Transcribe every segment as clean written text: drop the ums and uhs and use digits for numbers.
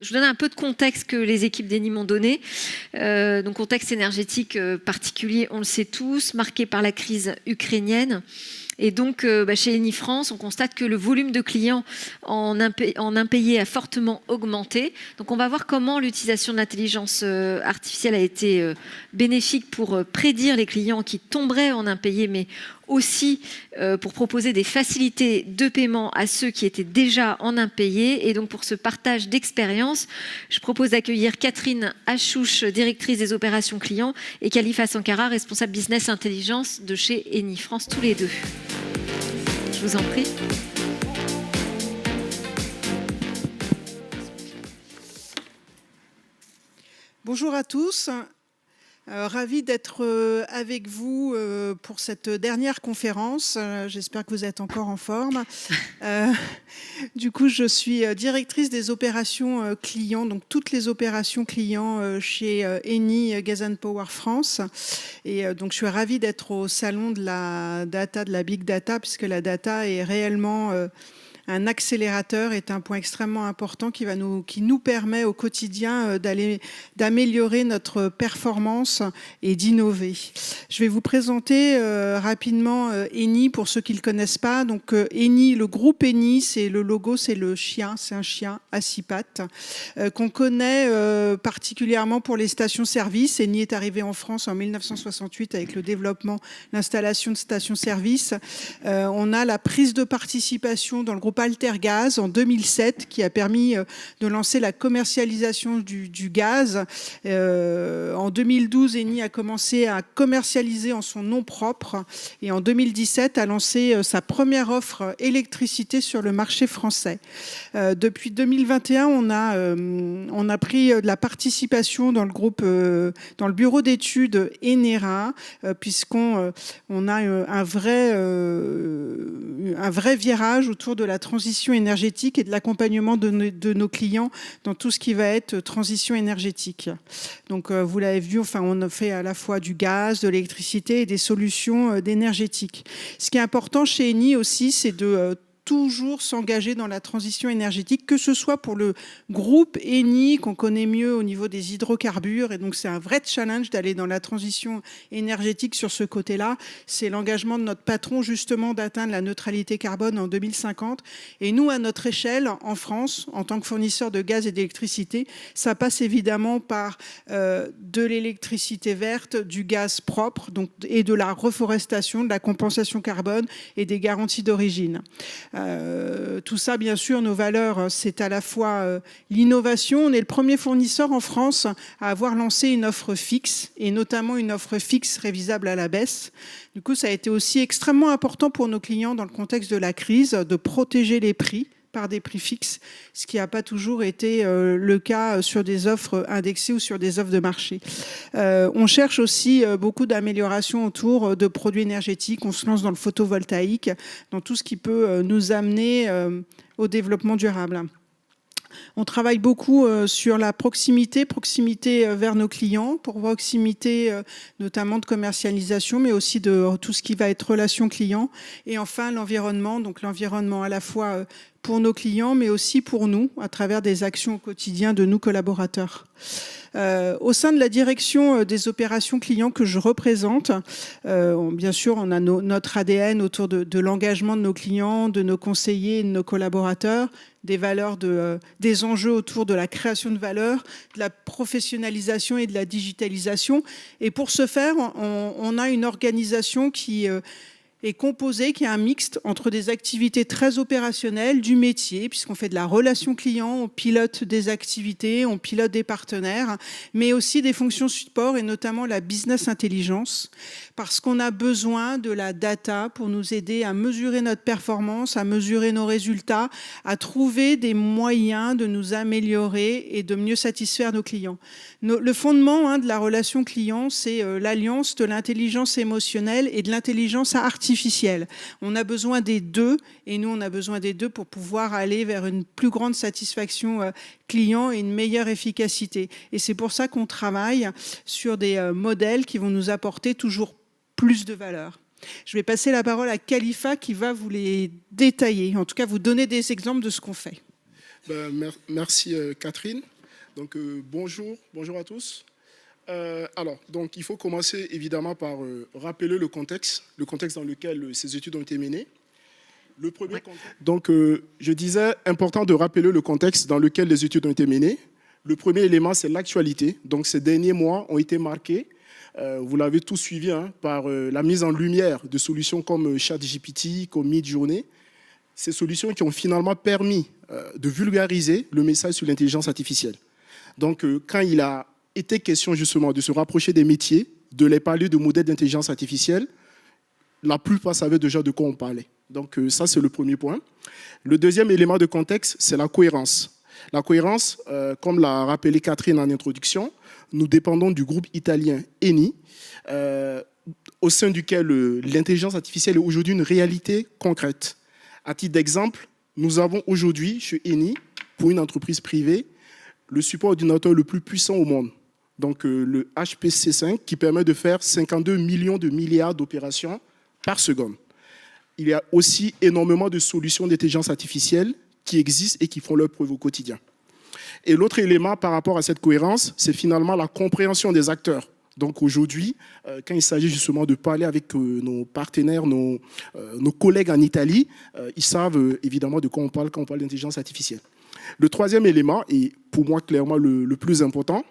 Je vous donne un peu de contexte que les équipes d'Eni m'ont donné. Donc contexte énergétique particulier, on le sait tous, marqué par la crise ukrainienne. Et donc, chez Eni France, on constate que le volume de clients en impayés a fortement augmenté. Donc, on va voir comment l'utilisation de l'intelligence artificielle a été bénéfique pour prédire les clients qui tomberaient en impayés, mais aussi pour proposer des facilités de paiement à ceux qui étaient déjà en impayés. Et donc, pour ce partage d'expérience, je propose d'accueillir Catherine Achouche, directrice des opérations clients, et Khalifa Sankara, responsable business intelligence de chez Eni France, tous les deux. Je vous en prie. Bonjour à tous. Ravi d'être avec vous pour cette dernière conférence. J'espère que vous êtes encore en forme. Du coup, je suis directrice des opérations clients, donc toutes les opérations clients chez Eni Gas & Power France. Et donc, je suis ravie d'être au salon de la data, de la big data, puisque la data est réellement un accélérateur, est un point extrêmement important qui nous permet au quotidien d'améliorer notre performance et d'innover. Je vais vous présenter rapidement Eni pour ceux qui ne le connaissent pas. Donc Eni, le groupe Eni, c'est le logo, c'est le chien, c'est un chien à 6 pattes qu'on connaît particulièrement pour les stations-service. Eni est arrivé en France en 1968 avec le développement, l'installation de stations-service. On a la prise de participation dans le groupe Altergaz en 2007 qui a permis de lancer la commercialisation du gaz. En 2012, Eni a commencé à commercialiser en son nom propre et en 2017 a lancé sa première offre électricité sur le marché français. Depuis 2021, on a pris de la participation dans le groupe, dans le bureau d'études Enera, puisqu'on a un vrai virage autour de la transition énergétique et de l'accompagnement de nos clients dans tout ce qui va être transition énergétique. Donc, vous l'avez vu, on a fait à la fois du gaz, de l'électricité et des solutions d'énergétique. Ce qui est important chez Eni aussi, c'est de toujours s'engager dans la transition énergétique, que ce soit pour le groupe Eni qu'on connaît mieux au niveau des hydrocarbures. Et donc, c'est un vrai challenge d'aller dans la transition énergétique sur ce côté-là. C'est l'engagement de notre patron, justement, d'atteindre la neutralité carbone en 2050. Et nous, à notre échelle, en France, en tant que fournisseur de gaz et d'électricité, ça passe évidemment par de l'électricité verte, du gaz propre, donc, et de la reforestation, de la compensation carbone et des garanties d'origine. Tout ça, bien sûr, nos valeurs, c'est à la fois l'innovation. On est le premier fournisseur en France à avoir lancé une offre fixe, et notamment une offre fixe révisable à la baisse. Du coup, ça a été aussi extrêmement important pour nos clients dans le contexte de la crise, de protéger les prix par des prix fixes, ce qui n'a pas toujours été le cas sur des offres indexées ou sur des offres de marché. On cherche aussi beaucoup d'améliorations autour de produits énergétiques. On se lance dans le photovoltaïque, dans tout ce qui peut nous amener au développement durable. On travaille beaucoup sur la proximité vers nos clients, pour proximité notamment de commercialisation, mais aussi de tout ce qui va être relation client. Et enfin, l'environnement, donc l'environnement à la fois pour nos clients, mais aussi pour nous, à travers des actions au quotidien de nos collaborateurs. Au sein de la direction des opérations clients que je représente, bien sûr, on a notre ADN autour de l'engagement de nos clients, de nos conseillers et de nos collaborateurs, des valeurs, des enjeux autour de la création de valeur, de la professionnalisation et de la digitalisation. Et pour ce faire, on a une organisation qui est composé, qui est un mixte entre des activités très opérationnelles, du métier, puisqu'on fait de la relation client, on pilote des activités, on pilote des partenaires, mais aussi des fonctions support et notamment la business intelligence, parce qu'on a besoin de la data pour nous aider à mesurer notre performance, à mesurer nos résultats, à trouver des moyens de nous améliorer et de mieux satisfaire nos clients. Le fondement de la relation client, c'est l'alliance de l'intelligence émotionnelle et de l'intelligence artificielle. On a besoin des deux, et nous, on a besoin des deux pour pouvoir aller vers une plus grande satisfaction client et une meilleure efficacité. Et c'est pour ça qu'on travaille sur des modèles qui vont nous apporter toujours plus de valeur. Je vais passer la parole à Khalifa qui va vous les détailler, en tout cas vous donner des exemples de ce qu'on fait. Merci Catherine. Donc bonjour à tous. Donc il faut commencer évidemment par rappeler le contexte dans lequel ces études ont été menées. Donc je disais, important de rappeler le contexte dans lequel les études ont été menées. Le premier élément, c'est l'actualité. Donc ces derniers mois ont été marqués, vous l'avez tous suivi, par la mise en lumière de solutions comme ChatGPT, comme Midjourney. Ces solutions qui ont finalement permis de vulgariser le message sur l'intelligence artificielle. Donc, quand il a été question justement de se rapprocher des métiers, de les parler de modèles d'intelligence artificielle, la plupart savaient déjà de quoi on parlait. Donc, ça, c'est le premier point. Le deuxième élément de contexte, c'est la cohérence. La cohérence, comme l'a rappelé Catherine en introduction, nous dépendons du groupe italien Eni, au sein duquel l'intelligence artificielle est aujourd'hui une réalité concrète. À titre d'exemple, nous avons aujourd'hui chez Eni, pour une entreprise privée, le support ordinateur le plus puissant au monde. Donc le HPC5 qui permet de faire 52 millions de milliards d'opérations par seconde. Il y a aussi énormément de solutions d'intelligence artificielle qui existent et qui font leur preuve au quotidien. Et l'autre élément par rapport à cette cohérence, c'est finalement la compréhension des acteurs. Donc aujourd'hui, quand il s'agit justement de parler avec nos partenaires, nos collègues en Italie, ils savent évidemment de quoi on parle quand on parle d'intelligence artificielle. Le troisième élément, et pour moi clairement le plus important,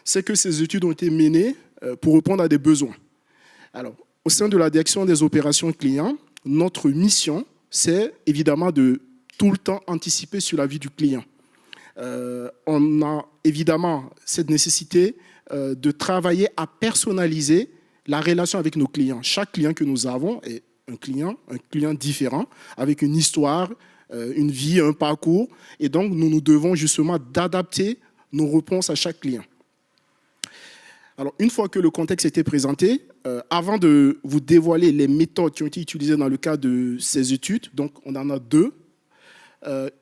c'est que ces études ont été menées pour répondre à des besoins. Alors, au sein de la direction des opérations clients, notre mission, c'est évidemment de tout le temps anticiper sur la vie du client. On a évidemment cette nécessité de travailler à personnaliser la relation avec nos clients. Chaque client que nous avons est un client différent, avec une histoire, une vie, un parcours. Et donc, nous devons justement d'adapter nos réponses à chaque client. Alors, une fois que le contexte a été présenté, avant de vous dévoiler les méthodes qui ont été utilisées dans le cadre de ces études, donc on en a deux,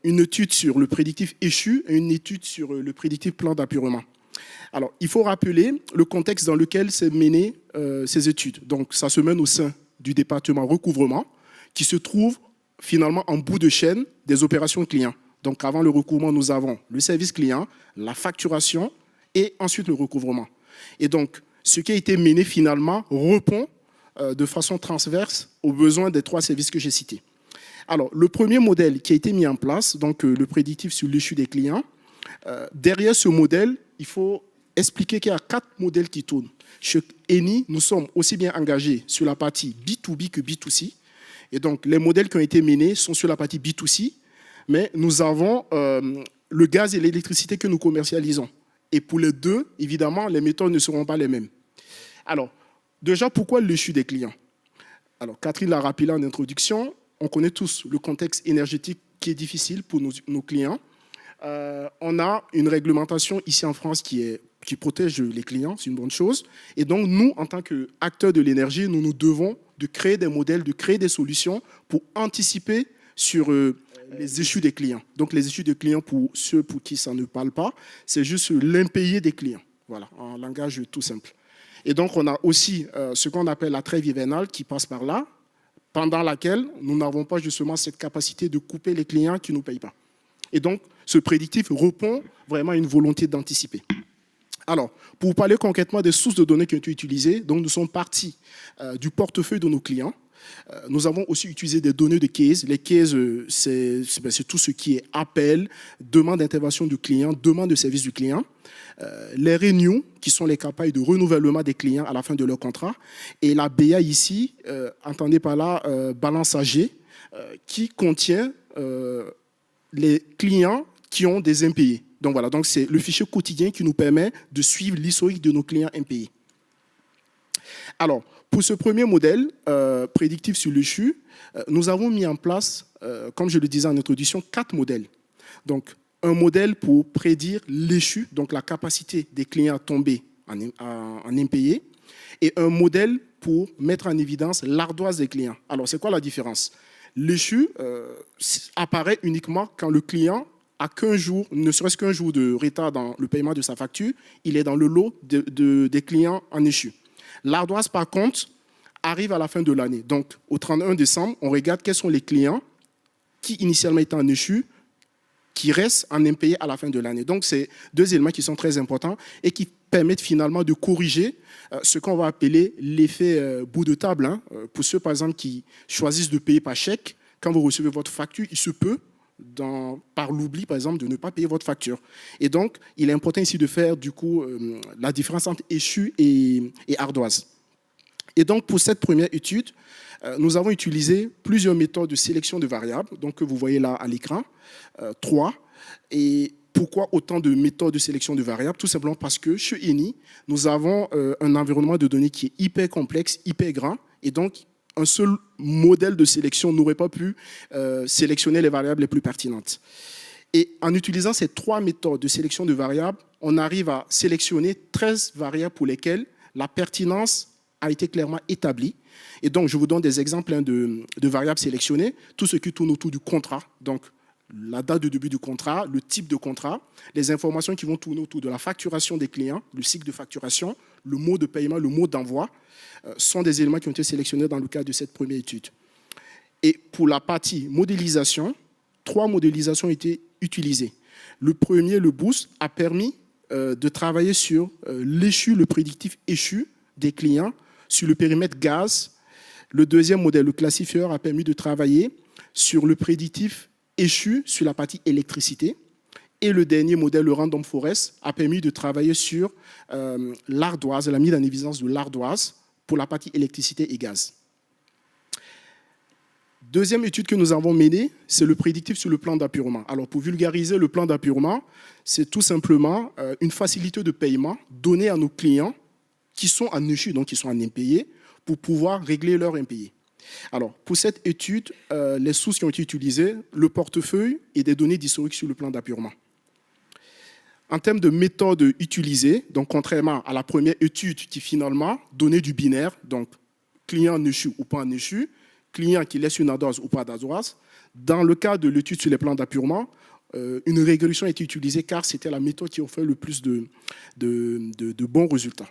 une étude sur le prédictif échu et une étude sur le prédictif plan d'apurement. Alors, il faut rappeler le contexte dans lequel s'est mené ces études. Donc, ça se mène au sein du département recouvrement, qui se trouve finalement en bout de chaîne des opérations clients. Donc, avant le recouvrement, nous avons le service client, la facturation et ensuite le recouvrement. Et donc, ce qui a été mené finalement répond de façon transverse aux besoins des trois services que j'ai cités. Alors, le premier modèle qui a été mis en place, donc le prédictif sur l'échu des clients, derrière ce modèle, il faut expliquer qu'il y a 4 modèles qui tournent. Chez Eni, nous sommes aussi bien engagés sur la partie B2B que B2C. Et donc, les modèles qui ont été menés sont sur la partie B2C, mais nous avons le gaz et l'électricité que nous commercialisons. Et pour les deux, évidemment, les méthodes ne seront pas les mêmes. Alors, déjà, pourquoi l'échu des clients? Alors, Catherine l'a rappelé en introduction, on connaît tous le contexte énergétique qui est difficile pour nos clients. On a une réglementation ici en France qui protège les clients, c'est une bonne chose. Et donc, nous, en tant qu'acteurs de l'énergie, nous devons de créer des modèles, de créer des solutions pour anticiper sur les échus des clients. Donc, les échus des clients, pour ceux pour qui ça ne parle pas, c'est juste l'impayé des clients. Voilà, en langage tout simple. Et donc, on a aussi ce qu'on appelle la trêve hivernale qui passe par là, pendant laquelle nous n'avons pas justement cette capacité de couper les clients qui ne nous payent pas. Et donc, ce prédictif répond vraiment à une volonté d'anticiper. Alors, pour vous parler concrètement des sources de données qui ont été utilisées, donc nous sommes partis du portefeuille de nos clients. Nous avons aussi utilisé des données de case. Les cases, c'est tout ce qui est appel, demande d'intervention du client, demande de service du client. Les renew, qui sont les campagnes de renouvellement des clients à la fin de leur contrat. Et la BA ici, entendez par là, balance AG, qui contient les clients qui ont des impayés. Donc voilà, donc c'est le fichier quotidien qui nous permet de suivre l'historique de nos clients impayés. Alors, pour ce premier modèle prédictif sur l'échu, nous avons mis en place, comme je le disais en introduction, 4 modèles. Donc, un modèle pour prédire l'échu, donc la capacité des clients à tomber en impayés, et un modèle pour mettre en évidence l'ardoise des clients. Alors, c'est quoi la différence? L'échu apparaît uniquement quand le client a qu'un jour, ne serait-ce qu'un jour de retard dans le paiement de sa facture, il est dans le lot des clients en échu. L'ardoise, par contre, arrive à la fin de l'année. Donc, au 31 décembre, on regarde quels sont les clients qui initialement étaient en échu qui restent en impayés à la fin de l'année. Donc, c'est deux éléments qui sont très importants et qui permettent finalement de corriger ce qu'on va appeler l'effet bout de table. Hein. Pour ceux, par exemple, qui choisissent de payer par chèque, quand vous recevez votre facture, il se peut, par l'oubli, par exemple, de ne pas payer votre facture. Et donc, il est important ici de faire, du coup, la différence entre échu et ardoise. Et donc, pour cette première étude, nous avons utilisé plusieurs méthodes de sélection de variables, donc que vous voyez là à l'écran, 3. Et pourquoi autant de méthodes de sélection de variables? Tout simplement parce que chez Eni, nous avons un environnement de données qui est hyper complexe, hyper grand, et donc un seul modèle de sélection n'aurait pas pu sélectionner les variables les plus pertinentes. Et en utilisant ces 3 méthodes de sélection de variables, on arrive à sélectionner 13 variables pour lesquelles la pertinence a été clairement établie. Et donc, je vous donne des exemples de variables sélectionnées, tout ce qui tourne autour du contrat, donc la date de début du contrat, le type de contrat, les informations qui vont tourner autour de la facturation des clients, le cycle de facturation, le mode de paiement, le mode d'envoi, sont des éléments qui ont été sélectionnés dans le cadre de cette première étude. Et pour la partie modélisation, 3 modélisations ont été utilisées. Le premier, le boost, a permis de travailler sur l'échu, le prédictif échu des clients sur le périmètre gaz. Le deuxième modèle, le classifieur, a permis de travailler sur le prédictif échu sur la partie électricité. Et le dernier modèle, le Random Forest, a permis de travailler sur l'ardoise, la mise en évidence de l'ardoise pour la partie électricité et gaz. Deuxième étude que nous avons menée, c'est le prédictif sur le plan d'appurement. Alors, pour vulgariser le plan d'appurement, c'est tout simplement une facilité de paiement donnée à nos clients qui sont en échu, donc qui sont en impayés, pour pouvoir régler leurs impayés. Alors, pour cette étude, les sources qui ont été utilisées, le portefeuille et des données d'historique sur le plan d'appurement. En termes de méthode utilisée, donc contrairement à la première étude qui finalement donnait du binaire, donc client en échu ou pas en échu, client qui laisse une ardoise ou pas d'ardoise, dans le cas de l'étude sur les plans d'appurement, une régression a été utilisée car c'était la méthode qui offrait le plus de bons résultats.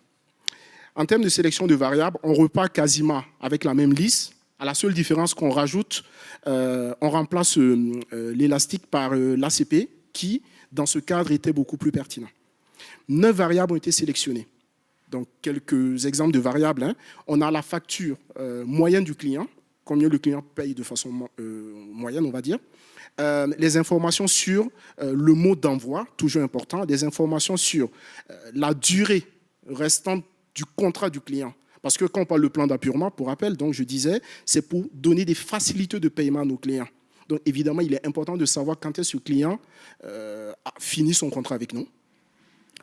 En termes de sélection de variables, on repart quasiment avec la même liste, à la seule différence qu'on rajoute, on remplace l'élastique par l'ACP qui, dans ce cadre, était beaucoup plus pertinent. 9 variables ont été sélectionnées. Donc, quelques exemples de variables. Hein. On a la facture moyenne du client, combien le client paye de façon moyenne, on va dire. Les informations sur le mode d'envoi, toujours important. Des informations sur la durée restante du contrat du client. Parce que quand on parle de plan d'appurement, pour rappel, donc je disais, c'est pour donner des facilités de paiement à nos clients. Donc évidemment, il est important de savoir quand est-ce que le client a fini son contrat avec nous.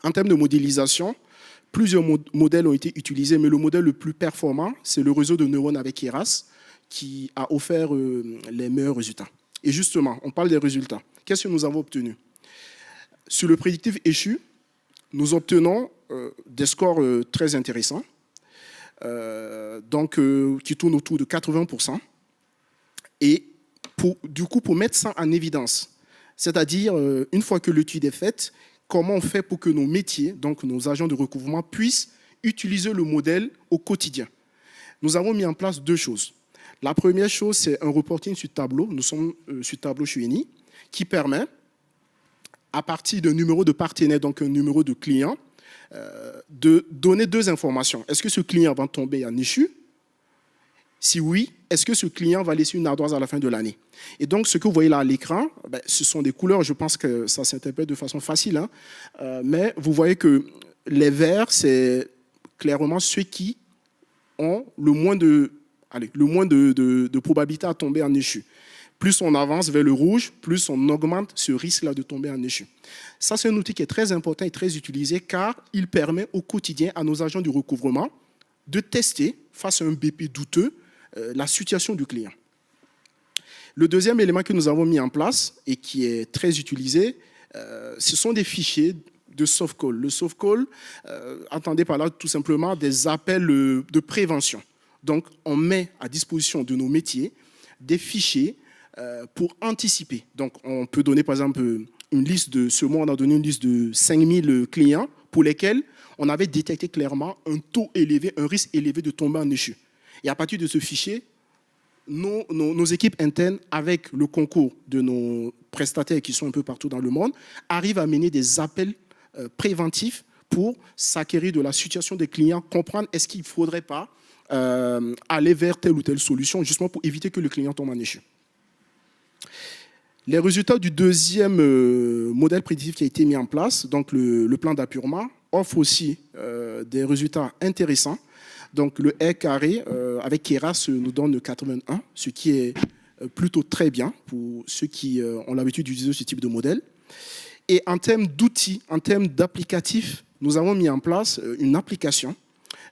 En termes de modélisation, plusieurs modèles ont été utilisés, mais le modèle le plus performant, c'est le réseau de neurones avec Keras, qui a offert les meilleurs résultats. Et justement, on parle des résultats. Qu'est-ce que nous avons obtenu? Sur le prédictif échu, nous obtenons des scores très intéressants, qui tournent autour de 80%. Et du coup, pour mettre ça en évidence, c'est-à-dire, une fois que l'étude est faite, comment on fait pour que nos métiers, donc nos agents de recouvrement, puissent utiliser le modèle au quotidien. Nous avons mis en place 2 choses. La première chose, c'est un reporting sur tableau. Nous sommes sur tableau chez Eni, qui permet, à partir d'un numéro de partenaire, donc un numéro de client, de donner 2 informations. Est-ce que ce client va tomber en échu? Si oui, est-ce que ce client va laisser une ardoise à la fin de l'année? Et donc, ce que vous voyez là à l'écran, ce sont des couleurs, je pense que ça s'interprète de façon facile, hein, mais vous voyez que les verts, c'est clairement ceux qui ont le moins de probabilité à tomber en échu. Plus on avance vers le rouge, plus on augmente ce risque-là de tomber en échu. Ça, c'est un outil qui est très important et très utilisé car il permet au quotidien à nos agents du recouvrement de tester, face à un BP douteux, la situation du client. Le deuxième élément que nous avons mis en place et qui est très utilisé, ce sont des fichiers de soft call. Le soft call, entendez par là tout simplement des appels de prévention. Donc, on met à disposition de nos métiers des fichiers pour anticiper. Donc, on peut donner par exemple une liste de, ce mois on a donné une liste de 5000 clients pour lesquels on avait détecté clairement un taux élevé, un risque élevé de tomber en échu. Et à partir de ce fichier, nos équipes internes, avec le concours de nos prestataires qui sont un peu partout dans le monde, arrivent à mener des appels préventifs pour s'acquérir de la situation des clients, comprendre est-ce qu'il ne faudrait pas aller vers telle ou telle solution, justement pour éviter que le client tombe en échec. Les résultats du deuxième modèle prédictif qui a été mis en place, donc le plan d'appurement, offre aussi des résultats intéressants. Donc le R carré avec Keras nous donne 81, ce qui est plutôt très bien pour ceux qui ont l'habitude d'utiliser ce type de modèle. Et en termes d'outils, en termes d'applicatifs, nous avons mis en place une application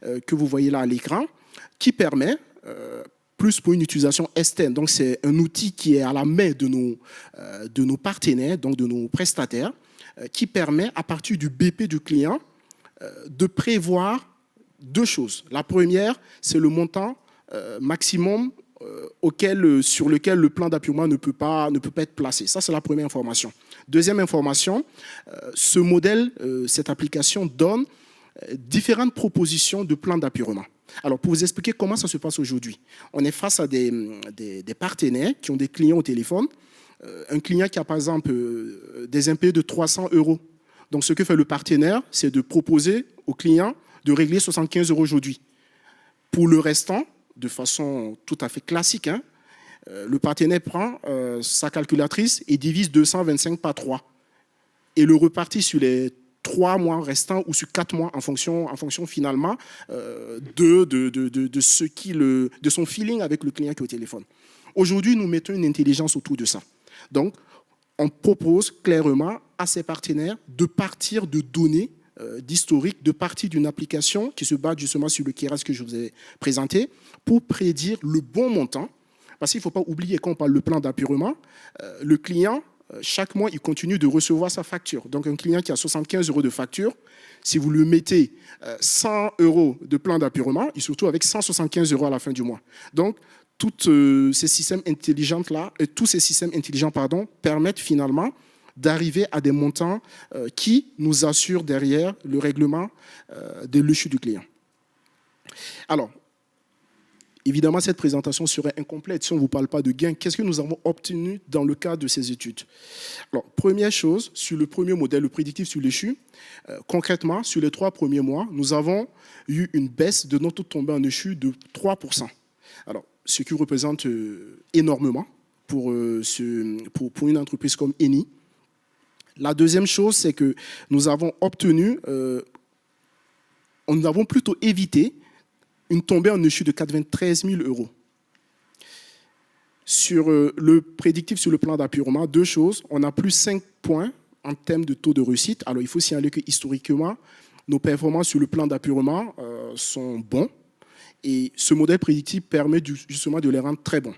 que vous voyez là à l'écran qui permet, plus pour une utilisation externe, donc c'est un outil qui est à la main de nos partenaires, donc de nos prestataires, qui permet à partir du BP du client de prévoir deux choses. La première, c'est le montant maximum sur lequel le plan d'appurement ne peut pas être placé. Ça, c'est la première information. Deuxième information, ce modèle, cette application donne différentes propositions de plans d'appurement. Alors, pour vous expliquer comment ça se passe aujourd'hui, on est face à des partenaires qui ont des clients au téléphone. Un client qui a, par exemple, des impayés de 300 €. Donc, ce que fait le partenaire, c'est de proposer au client de régler 75 € aujourd'hui. Pour le restant, de façon tout à fait classique, le partenaire prend sa calculatrice et divise 225 par 3 et le repartit sur les 3 mois restants ou sur 4 mois en fonction finalement de son feeling avec le client qui est au téléphone. Aujourd'hui, nous mettons une intelligence autour de ça. Donc, on propose clairement à ces partenaires de partir de données d'historique, de partir d'une application qui se base justement sur le Keras que je vous ai présenté pour prédire le bon montant. Parce qu'il ne faut pas oublier, quand on parle de plan d'appurement, le client, chaque mois, il continue de recevoir sa facture. Donc, un client qui a 75 € de facture, si vous lui mettez 100 € de plan d'appurement, il se retrouve avec 175 € à la fin du mois. Donc, tous ces systèmes intelligents permettent finalement d'arriver à des montants qui nous assurent derrière le règlement de l'échec du client. Alors, évidemment, cette présentation serait incomplète si on ne vous parle pas de gains. Qu'est-ce que nous avons obtenu dans le cadre de ces études? Alors, première chose, sur le premier modèle, le prédictif sur l'échu, concrètement, sur les 3 premiers mois, nous avons eu une baisse de notre taux de tombée en échu de 3%. Alors, ce qui représente énormément pour une entreprise comme Eni. La deuxième chose, c'est que nous avons plutôt évité une tombée en échu de 93 000 €. Sur le prédictif sur le plan d'appurement, deux choses. On a plus 5 points en termes de taux de réussite. Alors, il faut signaler que historiquement, nos performances sur le plan d'appurement sont bons. Et ce modèle prédictif permet justement de les rendre très bons.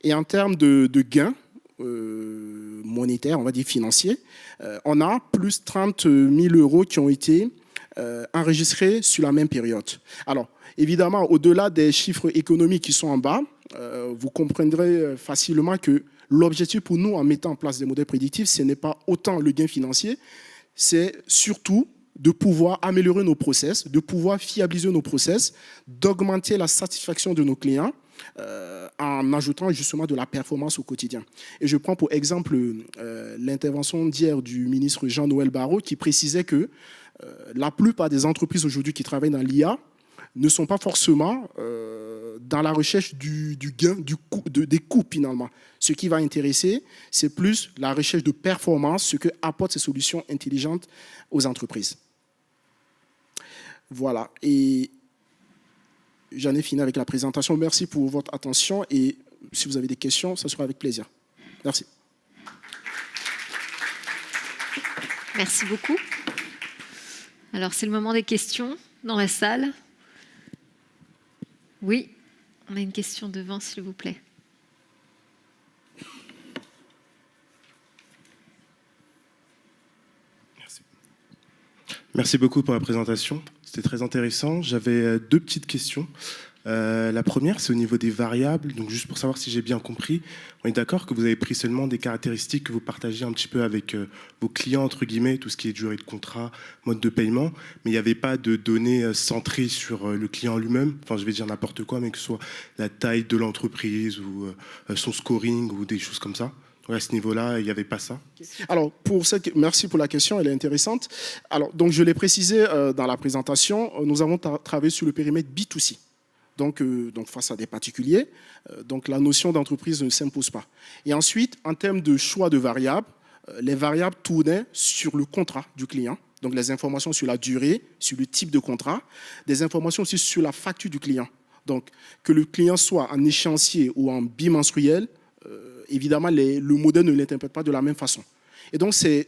Et en termes de gains monétaires, on va dire financiers, on a plus 30 000 € qui ont été enregistrés sur la même période. Alors, évidemment, au-delà des chiffres économiques qui sont en bas, vous comprendrez facilement que l'objectif pour nous en mettant en place des modèles prédictifs, ce n'est pas autant le gain financier, c'est surtout de pouvoir améliorer nos process, de pouvoir fiabiliser nos process, d'augmenter la satisfaction de nos clients en ajoutant justement de la performance au quotidien. Et je prends pour exemple l'intervention d'hier du ministre Jean-Noël Barrot qui précisait que la plupart des entreprises aujourd'hui qui travaillent dans l'IA ne sont pas forcément dans la recherche du gain, des coûts finalement. Ce qui va intéresser, c'est plus la recherche de performance, ce que apportent ces solutions intelligentes aux entreprises. Voilà, et j'en ai fini avec la présentation. Merci pour votre attention et si vous avez des questions, ça sera avec plaisir. Merci. Merci beaucoup. Alors, c'est le moment des questions dans la salle. Oui, on a une question devant, s'il vous plaît. Merci beaucoup pour la présentation. C'était très intéressant. J'avais 2 petites questions. La première, c'est au niveau des variables. Donc, juste pour savoir si j'ai bien compris, on est d'accord que vous avez pris seulement des caractéristiques que vous partagez un petit peu avec vos clients, entre guillemets, tout ce qui est durée de contrat, mode de paiement, mais il n'y avait pas de données centrées sur le client lui-même. Enfin, je vais dire n'importe quoi, mais que ce soit la taille de l'entreprise ou son scoring ou des choses comme ça. Donc, à ce niveau-là, il n'y avait pas ça. Alors, merci pour la question, elle est intéressante. Alors, donc, je l'ai précisé dans la présentation, nous avons travaillé sur le périmètre B2C. Donc, face à des particuliers, donc la notion d'entreprise ne s'impose pas. Et ensuite, en termes de choix de variables, les variables tournaient sur le contrat du client, donc les informations sur la durée, sur le type de contrat, des informations aussi sur la facture du client. Donc, que le client soit en échéancier ou en bimenstruel, évidemment, le modèle ne l'interprète pas de la même façon. Et donc, c'est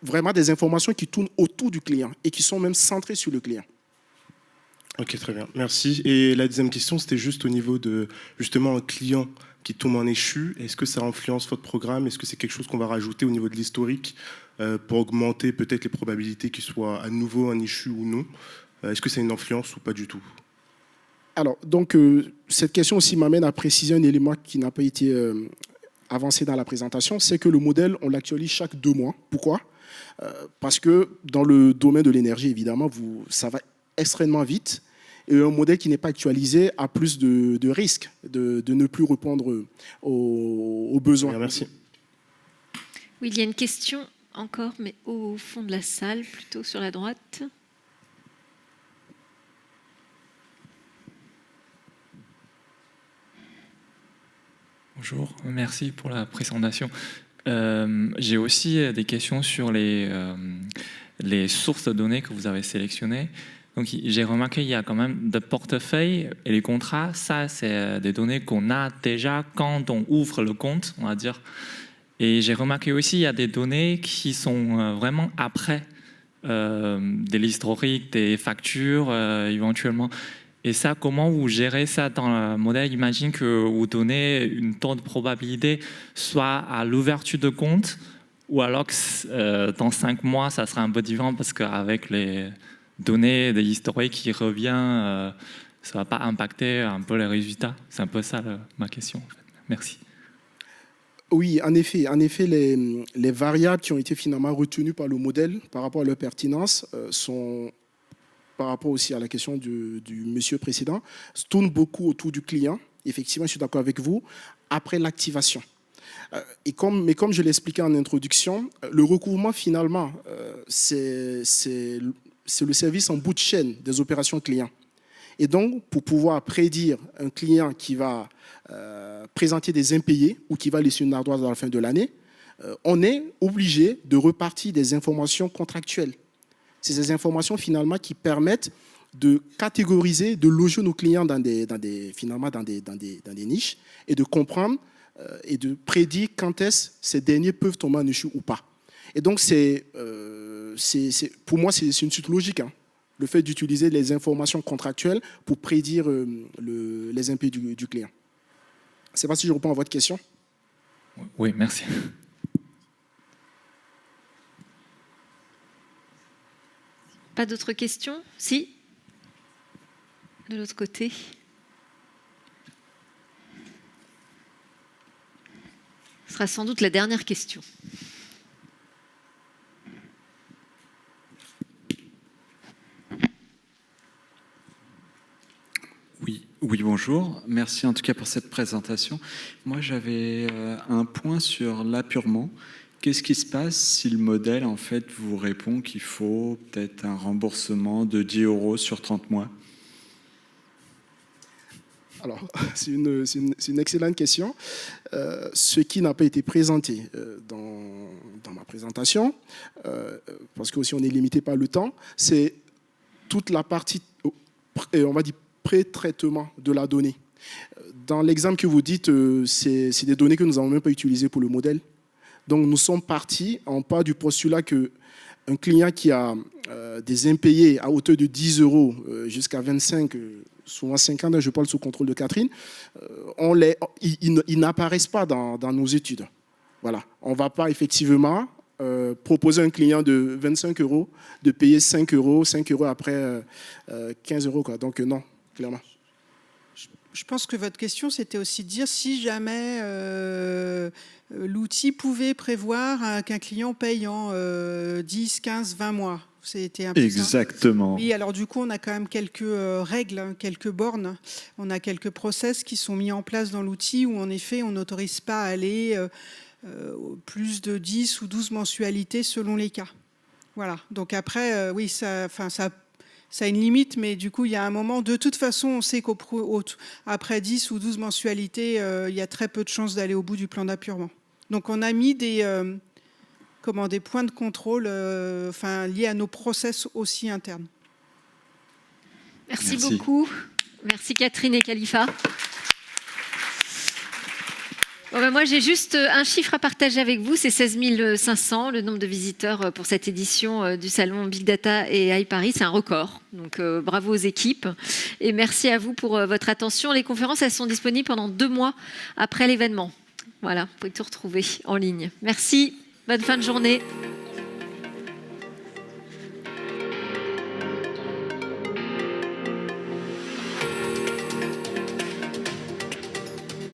vraiment des informations qui tournent autour du client et qui sont même centrées sur le client. Ok, très bien, merci. Et la deuxième question, c'était juste au niveau de, justement, un client qui tombe en échu. Est-ce que ça influence votre programme? Est-ce que c'est quelque chose qu'on va rajouter au niveau de l'historique pour augmenter peut-être les probabilités qu'il soit à nouveau un échu ou non? Est-ce que c'est une influence ou pas du tout? Alors, donc, cette question aussi m'amène à préciser un élément qui n'a pas été avancé dans la présentation, c'est que le modèle, on l'actualise chaque 2 mois. Pourquoi? Parce que dans le domaine de l'énergie, évidemment, ça va extrêmement vite. Et un modèle qui n'est pas actualisé a plus de risques de ne plus répondre aux besoins. Merci. Oui, il y a une question encore, mais au fond de la salle, plutôt sur la droite. Bonjour, merci pour la présentation. J'ai aussi des questions sur les sources de données que vous avez sélectionnées. Donc, j'ai remarqué qu'il y a quand même des portefeuilles et les contrats. Ça, c'est des données qu'on a déjà quand on ouvre le compte, on va dire. Et j'ai remarqué aussi qu'il y a des données qui sont vraiment après de l'historique, des factures éventuellement. Et ça, comment vous gérez ça dans le modèle? Imagine que vous donnez une taux de probabilité soit à l'ouverture de compte ou alors que dans 5 mois, ça sera un peu différent parce qu'avec les données de l'historique qui revient, ça ne va pas impacter un peu les résultats. C'est un peu ça ma question. En fait. Merci. Oui, en effet les variables qui ont été finalement retenues par le modèle par rapport à leur pertinence sont, par rapport aussi à la question du monsieur précédent, se tournent beaucoup autour du client. Effectivement, je suis d'accord avec vous, après l'activation. Mais comme je l'expliquais en introduction, le recouvrement, finalement, c'est le service en bout de chaîne des opérations clients. Et donc, pour pouvoir prédire un client qui va présenter des impayés ou qui va laisser une ardoise à la fin de l'année, on est obligé de repartir des informations contractuelles. C'est ces informations finalement qui permettent de catégoriser, de loger nos clients dans des niches et de comprendre et de prédire quand est-ce ces derniers peuvent tomber en échec ou pas. Et donc, pour moi, c'est une suite logique. Hein, le fait d'utiliser les informations contractuelles pour prédire les impayés du client. Je ne sais pas si je réponds à votre question. Oui, merci. Pas d'autres questions? Si. De l'autre côté. Ce sera sans doute la dernière question. Oui, bonjour. Merci en tout cas pour cette présentation. Moi, j'avais un point sur l'apurement. Qu'est-ce qui se passe si le modèle, en fait, vous répond qu'il faut peut-être un remboursement de 10 € sur 30 mois? Alors, c'est une excellente question. Ce qui n'a pas été présenté dans ma présentation, parce qu'aussi on est limité par le temps, c'est toute la partie, on va dire, pré-traitement de la donnée. Dans l'exemple que vous dites, c'est des données que nous n'avons même pas utilisées pour le modèle. Donc, nous sommes partis, on part du postulat qu'un client qui a des impayés à hauteur de 10 € jusqu'à 25, souvent 50, je parle sous contrôle de Catherine, ils n'apparaissent pas dans nos études. Voilà. On ne va pas effectivement proposer à un client de 25 € de payer 5 € après 15 €. Quoi. Donc, non, clairement. je pense que votre question, c'était aussi de dire si jamais l'outil pouvait prévoir qu'un client paye en 10, 15, 20 mois. C'était un peu Exactement. ça. Oui, alors du coup, on a quand même quelques règles, quelques bornes. On a quelques process qui sont mis en place dans l'outil où, en effet, on n'autorise pas à aller plus de 10 ou 12 mensualités selon les cas. Voilà. Donc après, oui, ça a une limite, mais du coup, il y a un moment, de toute façon, on sait qu'après 10 ou 12 mensualités, il y a très peu de chances d'aller au bout du plan d'appurement. Donc on a mis des points de contrôle liés à nos process aussi internes. Merci beaucoup. Merci Catherine et Khalifa. Moi, j'ai juste un chiffre à partager avec vous, c'est 16 500, le nombre de visiteurs pour cette édition du salon Big Data et AI Paris, c'est un record. Donc bravo aux équipes et merci à vous pour votre attention. Les conférences, elles sont disponibles pendant 2 mois après l'événement. Voilà, vous pouvez tout retrouver en ligne. Merci, bonne fin de journée.